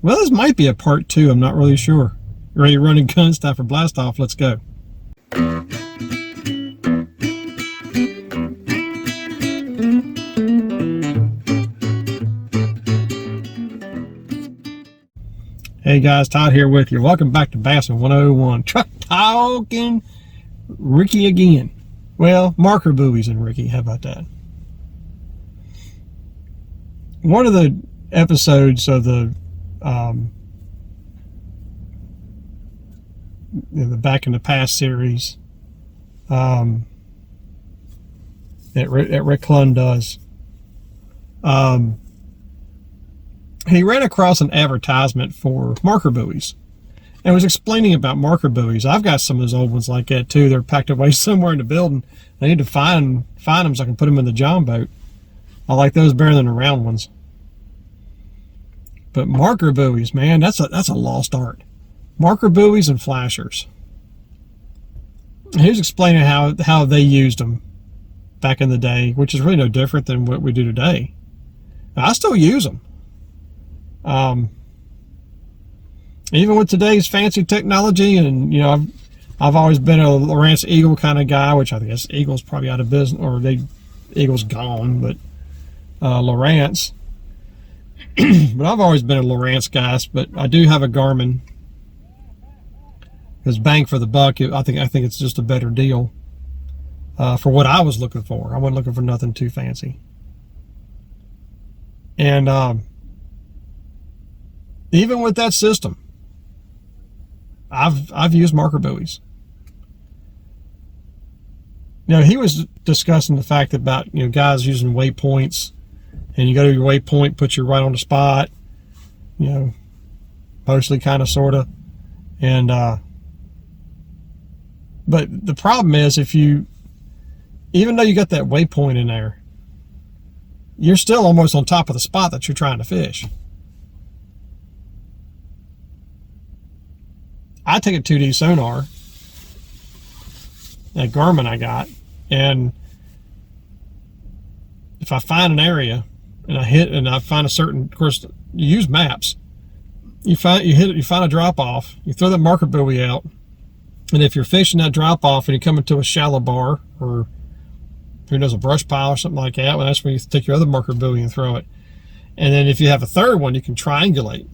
Well, this might be a part 2. I'm not really sure. Ready to run and gun stuff for blast off? Let's go. Hey guys, Todd here with you. Welcome back to Bassin 101. Truck talking Ricky again. Well, marker buoys and Ricky. How about that? One of the episodes of the Back in the Past series that Rick Clunn does, he ran across an advertisement for marker buoys and was explaining about marker buoys. I've got some of those old ones like that too. They're packed away somewhere in the building. I need to find them so I can put them in the John boat. I like those better than the round ones. But marker buoys, man, that's a lost art. Marker buoys and flashers. And he was explaining how they used them back in the day, which is really no different than what we do today. I still use them. Even with today's fancy technology, and you know, I've always been a Lowrance Eagle kind of guy, which I guess Eagle's probably out of business, or Eagle's gone, but Lowrance. But I've always been a Lowrance guy, but I do have a Garmin. Because bang for the buck, I think it's just a better deal for what I was looking for. I wasn't looking for nothing too fancy. And even with that system, I've used marker buoys. You know, he was discussing the fact about, you know, guys using waypoints, and you go to your waypoint, puts you right on the spot, you know, mostly kind of, sort of. And but the problem is, even though you got that waypoint in there, you're still almost on top of the spot that you're trying to fish. I take a 2D sonar, that Garmin I got, and if I find an area and I find a certain, of course, you use maps. You find a drop off, you throw that marker buoy out, and if you're fishing that drop off and you come into a shallow bar, or who knows, a brush pile or something like that, well, that's when you take your other marker buoy and throw it. And then if you have a third one, you can triangulate.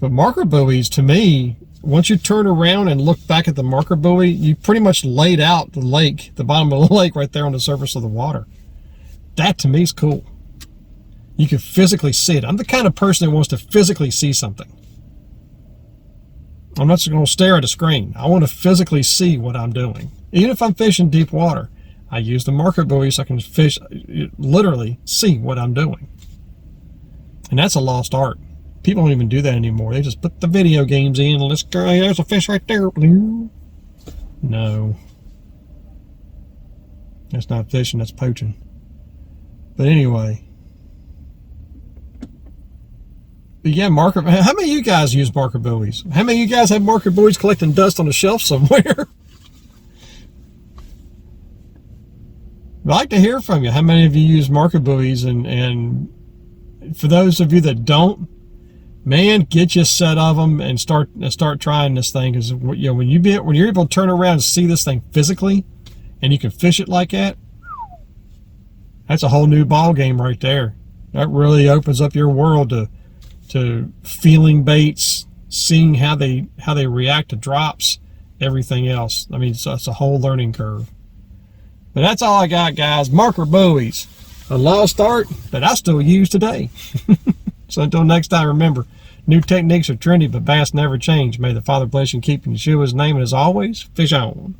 But marker buoys, to me, once you turn around and look back at the marker buoy, you pretty much laid out the lake, the bottom of the lake, right there on the surface of the water. That, to me, is cool. You can physically see it. I'm the kind of person that wants to physically see something. I'm not just going to stare at a screen. I want to physically see what I'm doing. Even if I'm fishing deep water, I use the marker buoy so I can literally see what I'm doing. And that's a lost art. People don't even do that anymore. They just put the video games in and let's go, hey, there's a fish right there. No. That's not fishing, that's poaching. But anyway. But yeah, how many of you guys use marker buoys? How many of you guys have marker buoys collecting dust on a shelf somewhere? I'd like to hear from you. How many of you use marker buoys? And for those of you that don't, man, get you a set of them and start trying this thing. Because, you know, when you're able to turn around and see this thing physically, and you can fish it like that, that's a whole new ball game right there. That really opens up your world to feeling baits, seeing how they react to drops, everything else. I mean, it's a whole learning curve. But that's all I got, guys. Marker buoys, a lost art that I still use today. So until next time, remember, new techniques are trendy, but bass never change. May the Father bless you and keep you in Yeshua's name, and as always, fish on.